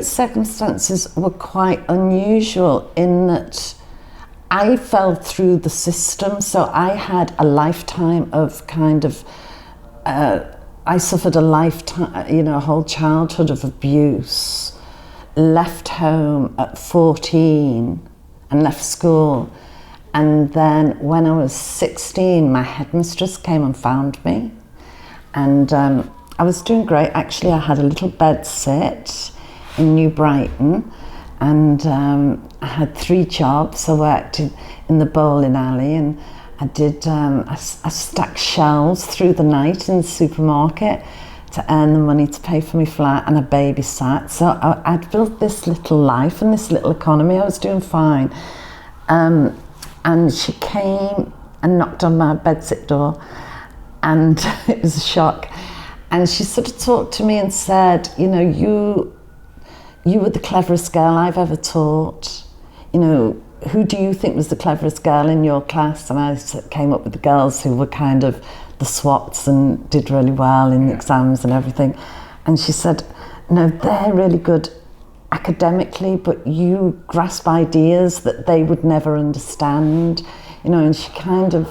my circumstances were quite unusual in that I fell through the system. So I had a lifetime of I suffered a lifetime, a whole childhood of abuse, left home at 14 and left school. And then when I was 16, my headmistress came and found me. And I was doing great. Actually, I had a little bed sit in New Brighton, and I had 3 jobs. I worked in the bowling alley, and I did, I stacked shelves through the night in the supermarket to earn the money to pay for my flat, and I babysat. So I'd built this little life and this little economy. I was doing fine. And she came and knocked on my bedsit door, and it was a shock. And she sort of talked to me and said, you were the cleverest girl I've ever taught. Who do you think was the cleverest girl in your class? And I came up with the girls who were kind of the swats and did really well in the exams and everything. And she said, no, they're really good academically, but you grasp ideas that they would never understand, and she kind of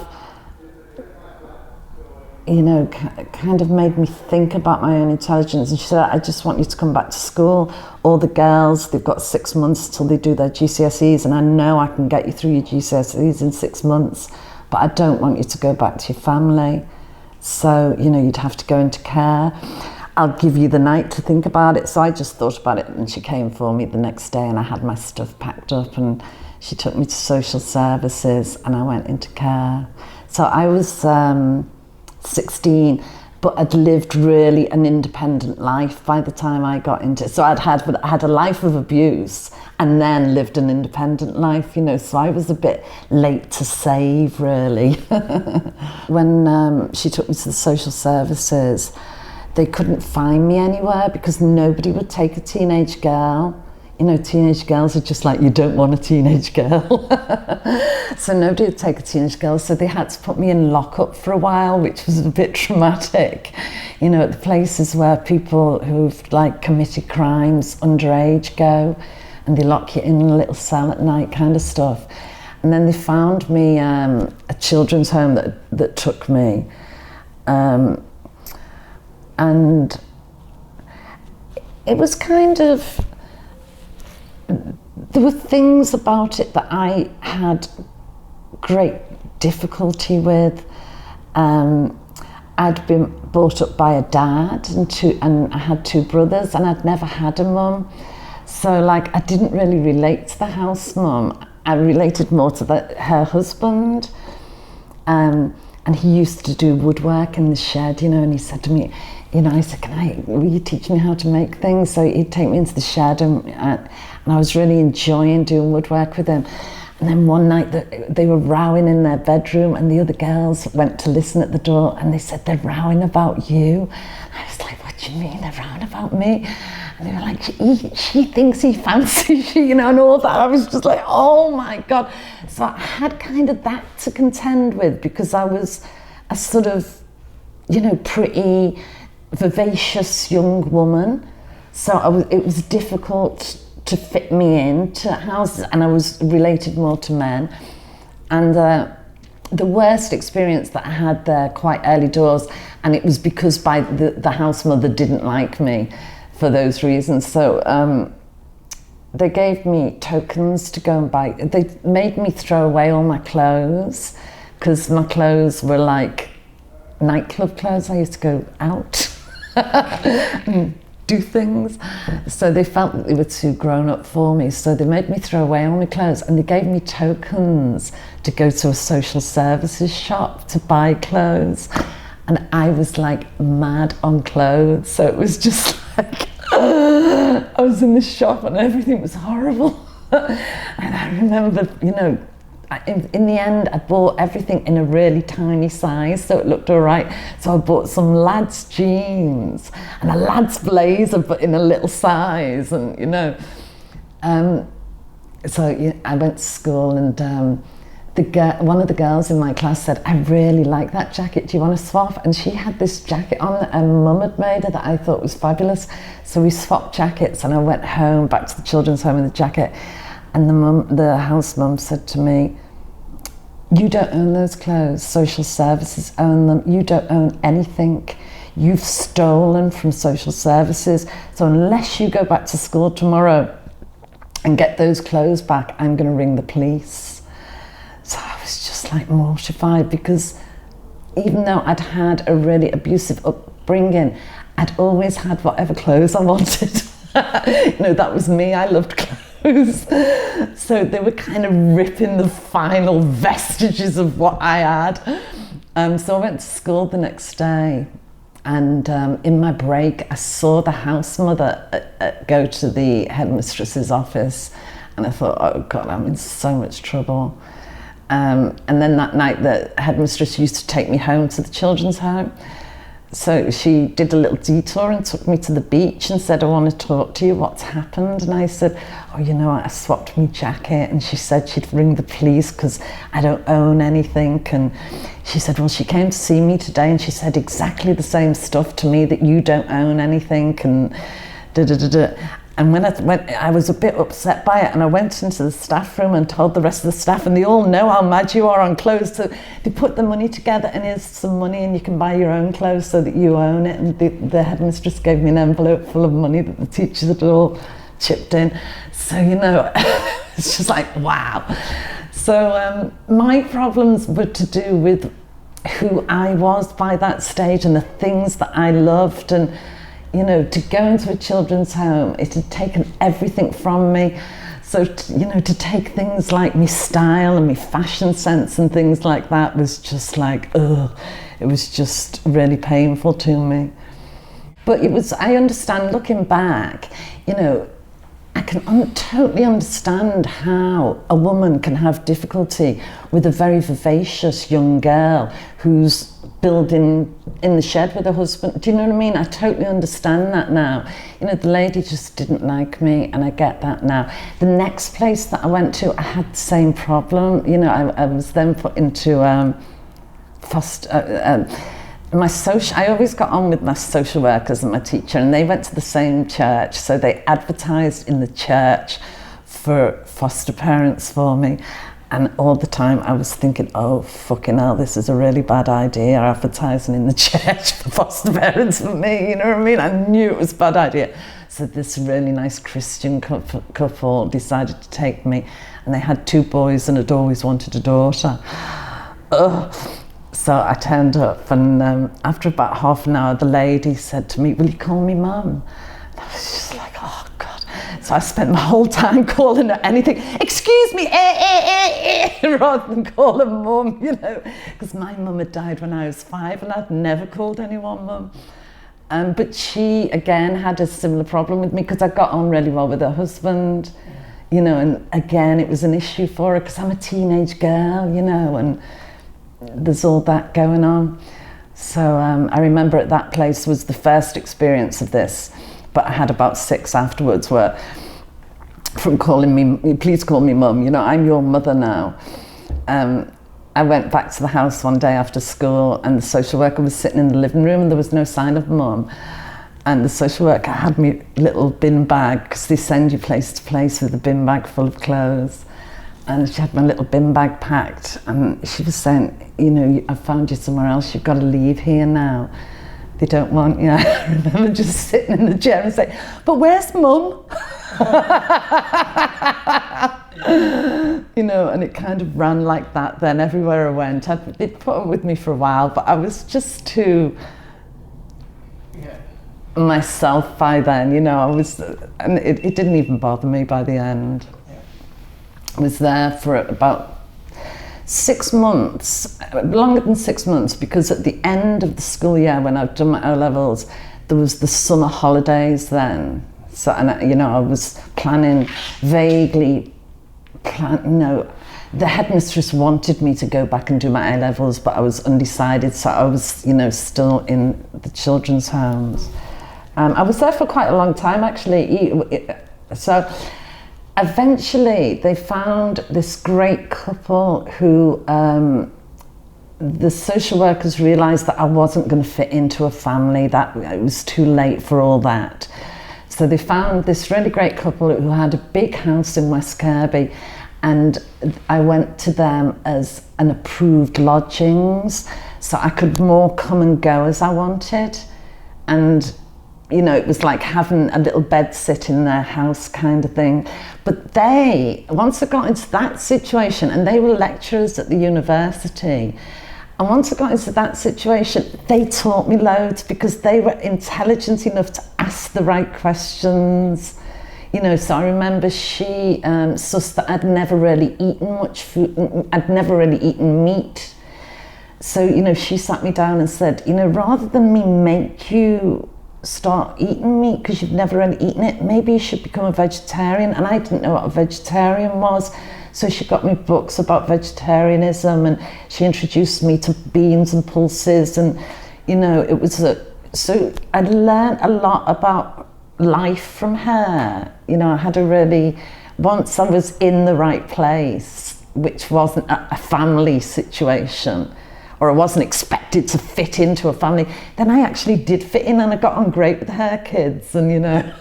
made me think about my own intelligence. And she said, I just want you to come back to school. All the girls, they've got 6 months till they do their GCSEs, and I know I can get you through your GCSEs in 6 months, but I don't want you to go back to your family. So, you'd have to go into care. I'll give you the night to think about it. So I just thought about it, and she came for me the next day, and I had my stuff packed up, and she took me to social services, and I went into care. So I was 16, but I'd lived really an independent life by the time I got into it. So I had a life of abuse and then lived an independent life, so I was a bit late to save, really. When she took me to the social services, they couldn't find me anywhere because nobody would take a teenage girl. Teenage girls are just like, you don't want a teenage girl. So nobody would take a teenage girl, so they had to put me in lockup for a while, which was a bit traumatic. At the places where people who've committed crimes underage go, and they lock you in a little cell at night, kind of stuff. And then they found me a children's home that took me. And it was kind of, there were things about it that I had great difficulty with. I'd been brought up by a dad and I had 2 brothers, and I'd never had a mum. So I didn't really relate to the house mum. I related more to her husband. And he used to do woodwork in the shed, and he said to me, I said, will you teach me how to make things? So he'd take me into the shed, and I was really enjoying doing woodwork with him. And then one night they were rowing in their bedroom, and the other girls went to listen at the door, and they said, they're rowing about you. I was like, what do you mean they're rowing about me? And they were like, she thinks he fancies you, and all that. I was just like, oh my God. So I had kind of that to contend with, because I was a sort of, pretty vivacious young woman. So it was difficult to fit me into houses, and I was related more to men. And the worst experience that I had there quite early doors, and it was because the house mother didn't like me for those reasons. So they gave me tokens to go and buy. They made me throw away all my clothes, because my clothes were like nightclub clothes. I used to go out and do things. So they felt that they were too grown up for me. So they made me throw away all my clothes, and they gave me tokens to go to a social services shop to buy clothes. And I was like mad on clothes. So it was just like, I was in the shop and everything was horrible. And I remember, in the end, I bought everything in a really tiny size, so it looked all right. So I bought some lad's jeans and a lad's blazer, but in a little size, and so I went to school, and one of the girls in my class said, I really like that jacket, do you want to swap? And she had this jacket on that her mum had made her that I thought was fabulous. So we swapped jackets, and I went home, back to the children's home in the jacket, and the house mum said to me, you don't own those clothes, social services own them, you don't own anything. You've stolen from social services, so unless you go back to school tomorrow and get those clothes back, I'm going to ring the police. So I was just like mortified, because even though I'd had a really abusive upbringing, I'd always had whatever clothes I wanted. That was me, I loved clothes. So they were kind of ripping the final vestiges of what I had. So I went to school the next day. And in my break, I saw the house mother go to the headmistress's office, and I thought, oh God, I'm in so much trouble. And then that night, the headmistress used to take me home to the children's home. So she did a little detour and took me to the beach and said, I want to talk to you, what's happened? And I said, oh, I swapped my jacket. And she said she'd ring the police because I don't own anything. And she said, well, she came to see me today and she said exactly the same stuff to me, that you don't own anything, and da-da-da-da. And when I was a bit upset by it, and I went into the staff room and told the rest of the staff, and they all know how mad you are on clothes, so they put the money together, and here's some money and you can buy your own clothes so that you own it. And the headmistress gave me an envelope full of money that the teachers had all chipped in. So, it's just like, wow. So my problems were to do with who I was by that stage and the things that I loved. And to go into a children's home, it had taken everything from me. So, to take things like my style and my fashion sense and things like that was just like, ugh, it was just really painful to me. But I understand, looking back, I can totally understand how a woman can have difficulty with a very vivacious young girl who's building in the shed with her husband. Do you know what I mean? I totally understand that now. The lady just didn't like me, and I get that now. The next place that I went to, I had the same problem. I was then put into foster. I always got on with my social workers and my teacher, and they went to the same church, so they advertised in the church for foster parents for me. And all the time I was thinking, oh, fucking hell, this is a really bad idea, advertising in the church for foster parents for me, you know what I mean? I knew it was a bad idea. So this really nice Christian couple decided to take me, and they had 2 boys and had always wanted a daughter. So I turned up, and after about half an hour, the lady said to me, will you call me mum? And I was just like, oh God. So I spent my whole time calling her anything, excuse me, rather than call her mum, because my mum had died when I was 5, and I'd never called anyone mum. But she, again, had a similar problem with me, because I got on really well with her husband, and again, it was an issue for her, because I'm a teenage girl, and there's all that going on. So I remember at that place was the first experience of this, but I had about 6 afterwards, where from calling me, please call me mum, I'm your mother now. I went back to the house one day after school, and the social worker was sitting in the living room, and there was no sign of mum. And the social worker had me little bin bag, because they send you place to place with a bin bag full of clothes. And she had my little bin bag packed, and she was saying, I found you somewhere else, you've got to leave here now. They don't want you. I remember just sitting in the chair and saying, but where's mum? And it kind of ran like that then everywhere I went. They'd put up with me for a while, but I was just too myself by then, I was, and it didn't even bother me by the end. I was there for about 6 months, longer than 6 months, because at the end of the school year, when I'd done my O-levels, there was the summer holidays then. So, and I was vaguely the headmistress wanted me to go back and do my A-levels, but I was undecided, so I was, still in the children's homes. I was there for quite a long time, actually. So eventually they found this great couple who the social workers realised that I wasn't going to fit into a family, that it was too late for all that. So they found this really great couple who had a big house in West Kirby, and I went to them as an approved lodgings, so I could more come and go as I wanted. And you know, it was like having a little bed sit in their house kind of thing. But they, once I got into that situation, and they were lecturers at the university, and once I got into that situation, they taught me loads because they were intelligent enough to ask the right questions. You know, so I remember she sussed that I'd never really eaten much food, I'd never really eaten meat. So, you know, she sat me down and said, you know, rather than me make you start eating meat because you've never really eaten it, maybe you should become a vegetarian. And I didn't know what a vegetarian was, so she got me books about vegetarianism, and she introduced me to beans and pulses, and you know, it was so I learned a lot about life from her. You know, I had a really, once I was in the right place, which wasn't a family situation, or I wasn't expected to fit into a family, then I actually did fit in, and I got on great with her kids. And you know,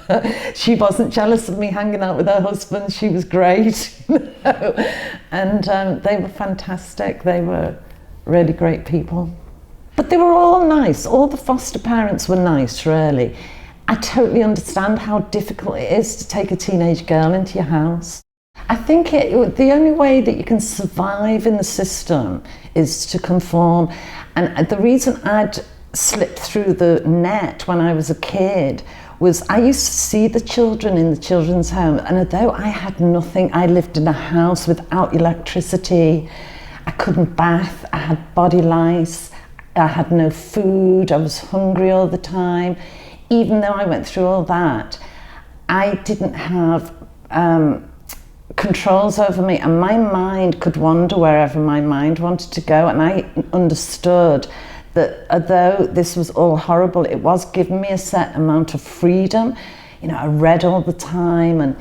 she wasn't jealous of me hanging out with her husband. She was great. And they were fantastic. They were really great people. But they were all nice. All the foster parents were nice, really. I totally understand how difficult it is to take a teenage girl into your house. I think the only way that you can survive in the system is to conform. And the reason I'd slipped through the net when I was a kid was I used to see the children in the children's home, and although I had nothing, I lived in a house without electricity, I couldn't bath, I had body lice, I had no food, I was hungry all the time. Even though I went through all that, I didn't have controls over me, and my mind could wander wherever my mind wanted to go. And I understood that although this was all horrible, it was giving me a certain amount of freedom. You know, I read all the time, and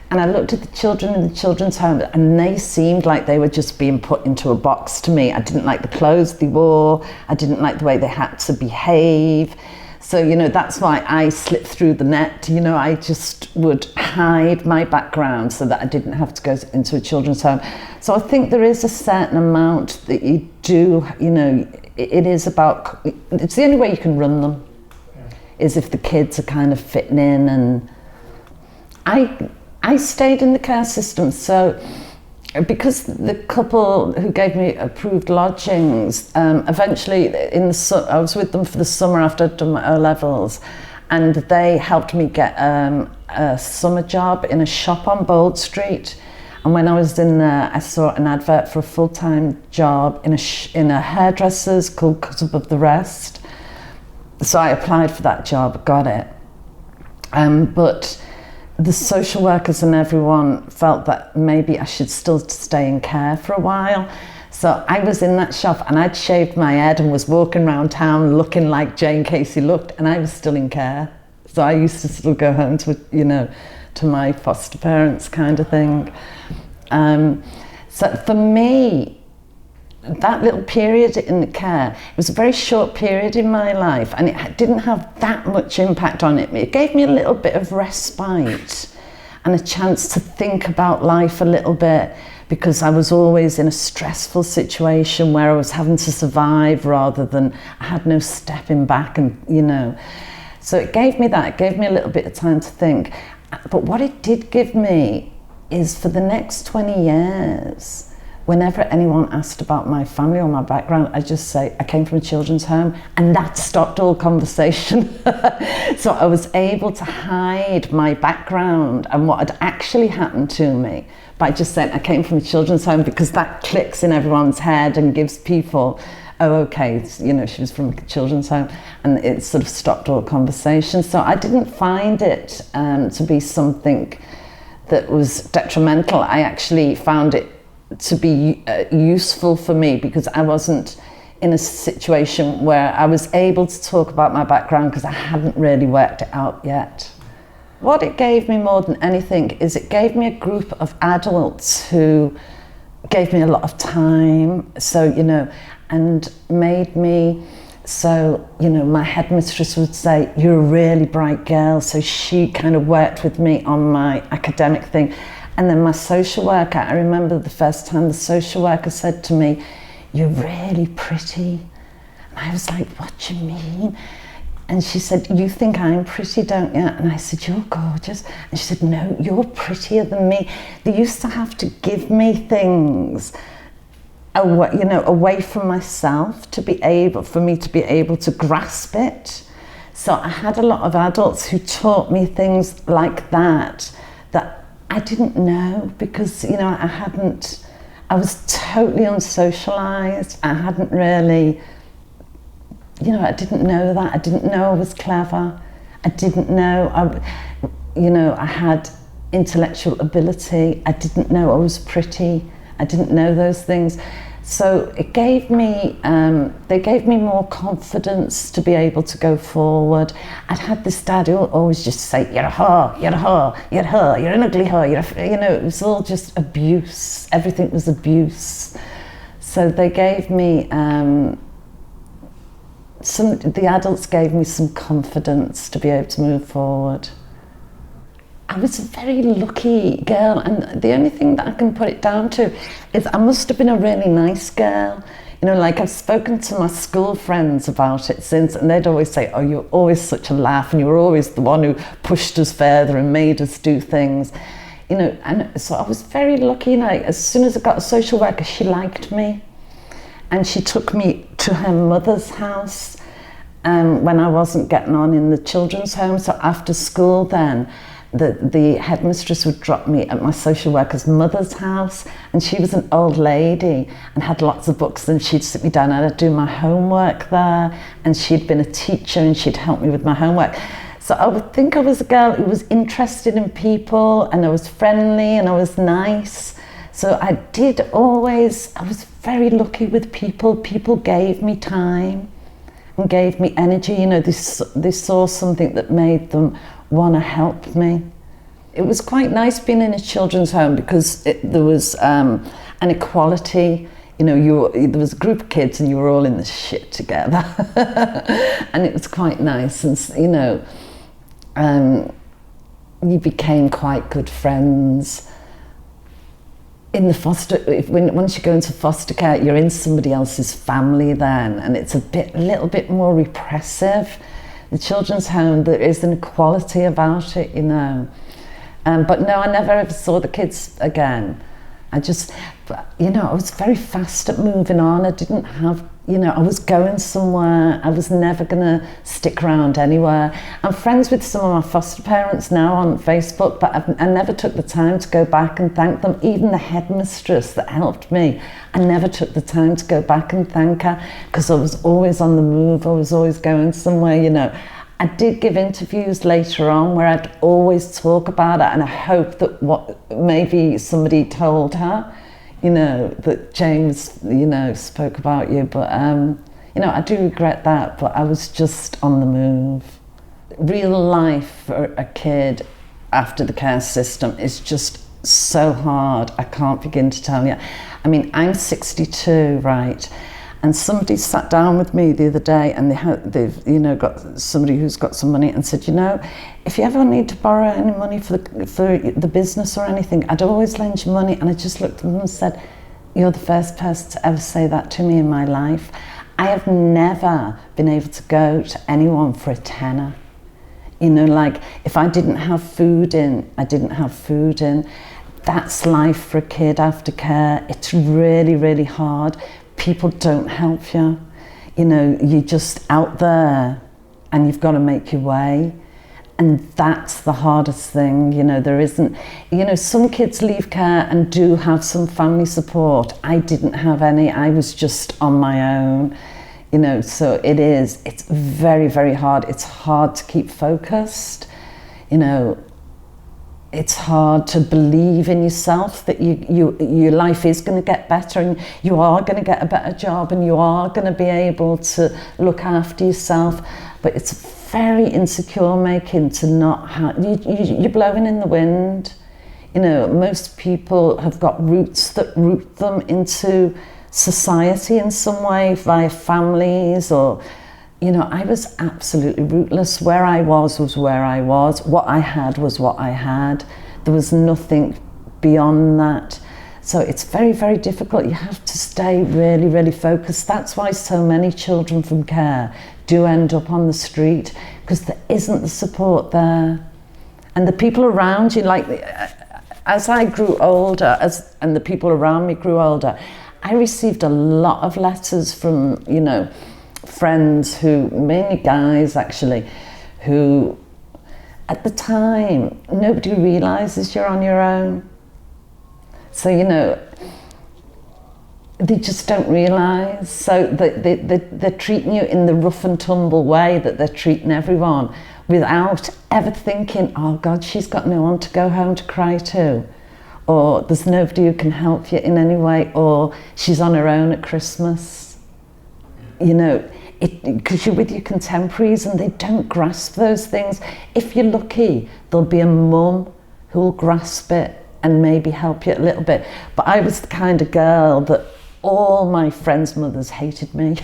I looked at the children in the children's home, and they seemed like they were just being put into a box to me. I didn't like the clothes they wore, I didn't like the way they had to behave. So, you know, that's why I slipped through the net. You know, I just would hide my background so that I didn't have to go into a children's home. So I think there is a certain amount that you do, you know, it is about, it's the only way you can run them, is if the kids are kind of fitting in. And I stayed in the care system, so because the couple who gave me approved lodgings, eventually I was with them for the summer after I'd done my O-levels, and they helped me get a summer job in a shop on Bold Street. And when I was in there, I saw an advert for a full-time job in a hairdresser's called Cut Above the Rest. So I applied for that job, got it. But the social workers and everyone felt that maybe I should still stay in care for a while. So I was in that shop, and I'd shaved my head and was walking around town looking like Jayne Casey looked, and I was still in care. So I used to still go home to, you know, to my foster parents kind of thing. So for me, that little period in the care, it was a very short period in my life, and it didn't have that much impact on it. It gave me a little bit of respite and a chance to think about life a little bit, because I was always in a stressful situation where I was having to survive rather than I had no stepping back, and you know. So it gave me that, it gave me a little bit of time to think. But what it did give me is, for the next 20 years, whenever anyone asked about my family or my background, I just say I came from a children's home, and that stopped all conversation. So I was able to hide my background and what had actually happened to me by just saying I came from a children's home, because that clicks in everyone's head and gives people, oh, okay, you know, she was from a children's home, and it sort of stopped all conversation. So I didn't find it to be something that was detrimental. I actually found it to be useful for me, because I wasn't in a situation where I was able to talk about my background, because I hadn't really worked it out yet. what it gave me more than anything is it gave me a group of adults who gave me a lot of time, so, you know, and made me, so, you know, my headmistress would say, you're a really bright girl, so she kind of worked with me on my academic thing. And then my social worker, I remember the first time the social worker said to me, you're really pretty. And I was like, what do you mean? And she said, you think I'm pretty, don't you? And I said, you're gorgeous. And she said, no, you're prettier than me. They used to have to give me things away, you know, away from myself for me to be able to grasp it. So I had a lot of adults who taught me things like that I didn't know, because, you know, I was totally unsocialized. I hadn't really, you know, I didn't know that. I didn't know I was clever. I didn't know, I had intellectual ability. I didn't know I was pretty. I didn't know those things. So it gave me, they gave me more confidence to be able to go forward. I'd had this dad who would always just say, you're a whore, you're a whore, you're a whore, you're an ugly whore, you know, it was all just abuse. Everything was abuse. So they gave me, the adults gave me some confidence to be able to move forward. I was a very lucky girl, and the only thing that I can put it down to is I must have been a really nice girl. You know, like I've spoken to my school friends about it since, and they'd always say, oh, you're always such a laugh, and you were always the one who pushed us further and made us do things. You know, and so I was very lucky. Like, as soon as I got a social worker, she liked me, and she took me to her mother's house when I wasn't getting on in the children's home. So after school then, the headmistress would drop me at my social worker's mother's house, and she was an old lady and had lots of books, and she'd sit me down and I'd do my homework there, and she'd been a teacher and she'd help me with my homework. So I would think I was a girl who was interested in people, and I was friendly and I was nice. So I was very lucky with people. People gave me time and gave me energy. You know, they saw something that made them want to help me. It was quite nice being in a children's home, because there was an equality. You know, there was a group of kids and you were all in the shit together. And it was quite nice, and, you know, you became quite good friends. In the once you go into foster care, you're in somebody else's family then, and it's a little bit more repressive. The children's home, there is an equality about it, you know. But no, I never ever saw the kids again. I was very fast at moving on. I didn't have, you know, I was going somewhere. I was never gonna stick around anywhere. I'm friends with some of my foster parents now on Facebook, but I never took the time to go back and thank them. Even the headmistress that helped me, I never took the time to go back and thank her, because I was always on the move. I was always going somewhere, you know. I did give interviews later on where I'd always talk about it, and I hope that maybe somebody told her, you know, that James, you know, spoke about you. But, you know, I do regret that, but I was just on the move. Real life for a kid after the care system is just so hard. I can't begin to tell you. I mean, I'm 62, right? And somebody sat down with me the other day, and they've you know, got somebody who's got some money, and said, you know, if you ever need to borrow any money for the business or anything, I'd always lend you money. And I just looked at them and said, you're the first person to ever say that to me in my life. I have never been able to go to anyone for a tenner. You know, like, if I didn't have food in, I didn't have food in. That's life for a kid after care. It's really, really hard. People don't help you. You know, you're just out there and you've got to make your way. And that's the hardest thing. You know, there isn't, you know, some kids leave care and do have some family support. I didn't have any. I was just on my own, you know, so it's very, very hard. It's hard to keep focused, you know. It's hard to believe in yourself that your life is going to get better, and you are going to get a better job, and you are going to be able to look after yourself. But it's very insecure making to not have, you're blowing in the wind. You know, most people have got roots that root them into society in some way via families or, you know, I was absolutely rootless. Where I was where I was. What I had was what I had. There was nothing beyond that. So it's very, very difficult. You have to stay really, really focused. That's why so many children from care do end up on the street, because there isn't the support there. And the people around you, like, as I grew older, and the people around me grew older, I received a lot of letters from, you know, friends who, mainly guys actually, who at the time, nobody realises you're on your own. So, you know, they just don't realise. So they're treating you in the rough and tumble way that they're treating everyone, without ever thinking, oh God, she's got no one to go home to cry to, or there's nobody who can help you in any way, or she's on her own at Christmas. You know, because you're with your contemporaries and they don't grasp those things. If you're lucky, there'll be a mum who'll grasp it and maybe help you a little bit. But I was the kind of girl that all my friends' mothers hated me.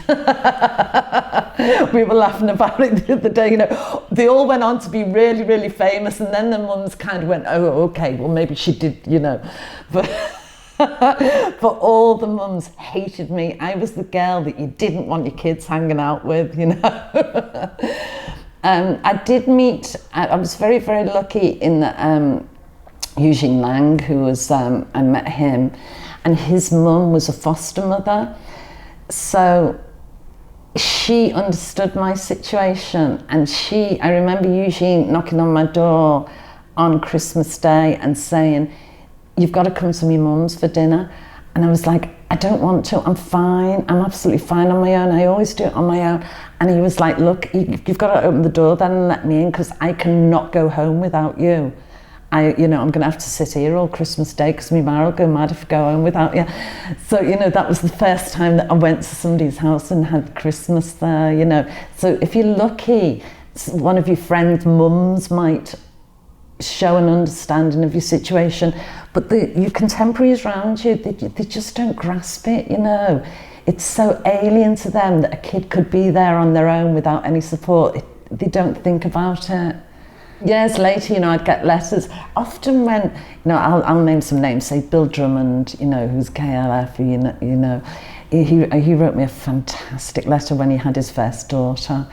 We were laughing about it the other day, you know, they all went on to be really, really famous, and then the mums kind of went, oh, okay, well maybe she did, you know. But all the mums hated me. I was the girl that you didn't want your kids hanging out with, you know. I did meet, I was very, very lucky in that Eugene Lang, who was, I met him, and his mum was a foster mother. So she understood my situation, and I remember Eugene knocking on my door on Christmas Day and saying, you've got to come to my mum's for dinner. And I was like, I don't want to, I'm fine, I'm absolutely fine on my own, I always do it on my own. And he was like, look, you've got to open the door then and let me in, because I cannot go home without you. You know, I'm going to have to sit here all Christmas Day because my ma will go mad if I go home without you. So, you know, that was the first time that I went to somebody's house and had Christmas there, you know. So if you're lucky, one of your friends' mums might show an understanding of your situation, but your contemporaries around you, they just don't grasp it, you know. It's so alien to them that a kid could be there on their own without any support. They don't think about it. Years later, you know, I'd get letters, often when, you know, I'll name some names, say Bill Drummond, you know, who's KLF, you know, he wrote me a fantastic letter when he had his first daughter.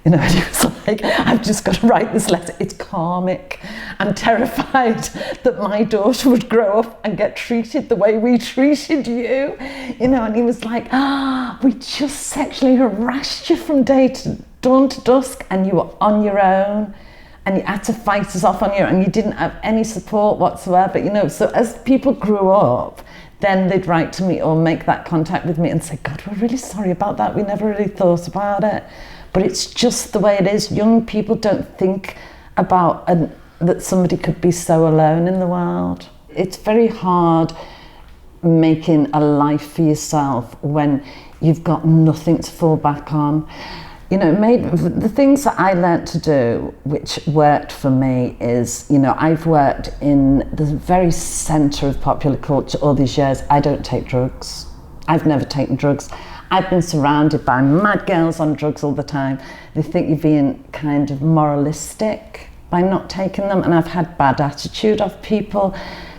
You know, and he was like, I've just got to write this letter, it's karmic. I'm terrified that my daughter would grow up and get treated the way we treated you. You know, and he was like, we just sexually harassed you from dawn to dusk, and you were on your own. And you had to fight us off on your own, and you didn't have any support whatsoever, you know. So as people grew up, then they'd write to me or make that contact with me and say, God, we're really sorry about that. We never really thought about it. But it's just the way it is. Young people don't think about that somebody could be so alone in the world. It's very hard making a life for yourself when you've got nothing to fall back on. You know, the things that I learnt to do, which worked for me, is, you know, I've worked in the very centre of popular culture all these years. I don't take drugs. I've never taken drugs. I've been surrounded by mad girls on drugs all the time. They think you're being kind of moralistic by not taking them, and I've had bad attitude of people.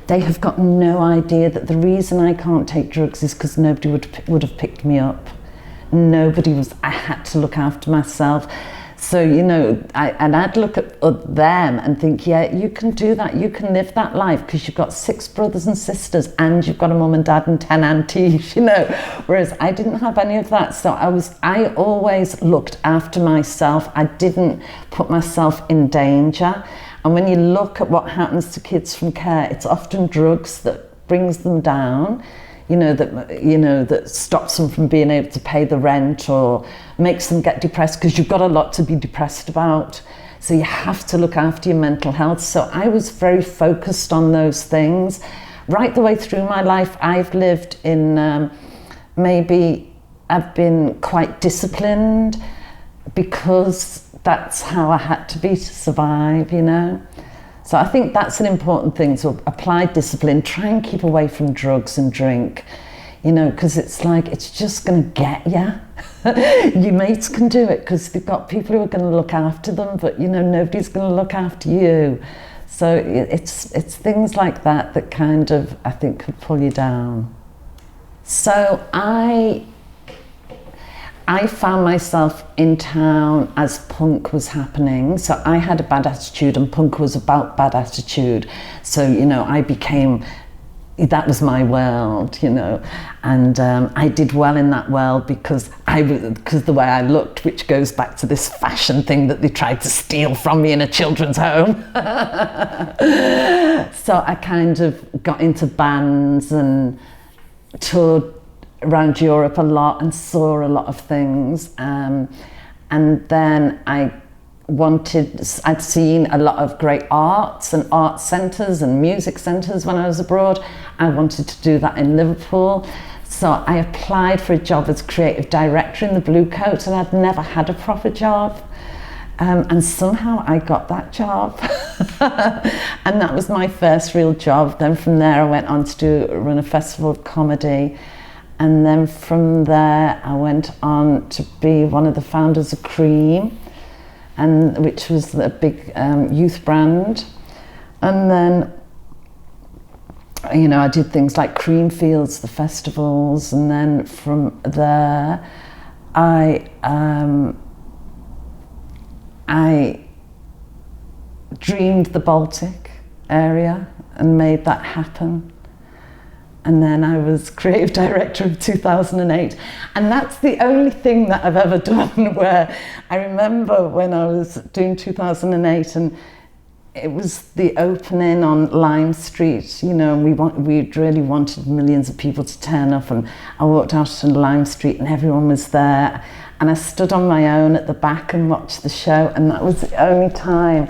They have got no idea that the reason I can't take drugs is because nobody would have picked me up. I had to look after myself. So, you know, I'd look at them and think, yeah, you can do that, you can live that life because you've got 6 brothers and sisters and you've got a mum and dad and 10 aunties, you know. Whereas I didn't have any of that. So I always looked after myself. I didn't put myself in danger. And when you look at what happens to kids from care, it's often drugs that brings them down. That stops them from being able to pay the rent or makes them get depressed, because you've got a lot to be depressed about. So you have to look after your mental health. So I was very focused on those things. Right the way through my life, I've lived in, I've been quite disciplined because that's how I had to be to survive, you know. So I think that's an important thing, to apply discipline, try and keep away from drugs and drink, you know, because it's like, it's just going to get you. Your mates can do it because they've got people who are going to look after them, but, you know, nobody's going to look after you. So it's things like that that kind of, I think, could pull you down. So I found myself in town as punk was happening. So I had a bad attitude and punk was about bad attitude. So, you know, that was my world, you know. And I did well in that world because the way I looked, which goes back to this fashion thing that they tried to steal from me in a children's home. So I kind of got into bands and toured around Europe a lot and saw a lot of things, and then I'd seen a lot of great arts and art centres and music centres when I was abroad. I wanted to do that in Liverpool, so I applied for a job as creative director in the Blue Coat, and I'd never had a proper job, and somehow I got that job. And that was my first real job. Then from there I went on to run a festival of comedy. And then from there, I went on to be one of the founders of Cream, which was a big youth brand. And then, you know, I did things like Creamfields, the festivals, and then from there, I dreamed the Baltic area and made that happen. And then I was creative director of 2008. And that's the only thing that I've ever done where I remember when I was doing 2008 and it was the opening on Lime Street, you know, and we really wanted millions of people to turn up, and I walked out on Lime Street and everyone was there. And I stood on my own at the back and watched the show, and that was the only time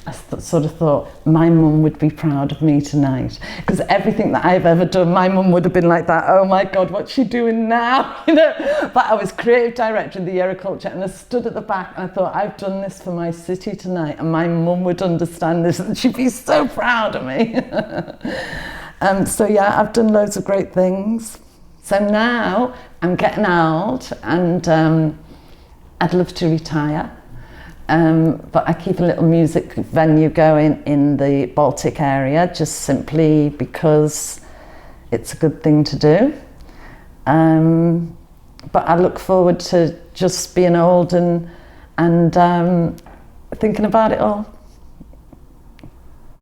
I sort of thought my mum would be proud of me tonight, because everything that I've ever done, my mum would have been like that. Oh my God, what's she doing now? You know. But I was creative director of the Year of Culture, and I stood at the back and I thought, I've done this for my city tonight, and my mum would understand this, and she'd be so proud of me. So yeah, I've done loads of great things. So now I'm getting old, and I'd love to retire. But I keep a little music venue going in the Baltic area, just simply because it's a good thing to do. But I look forward to just being old and thinking about it all.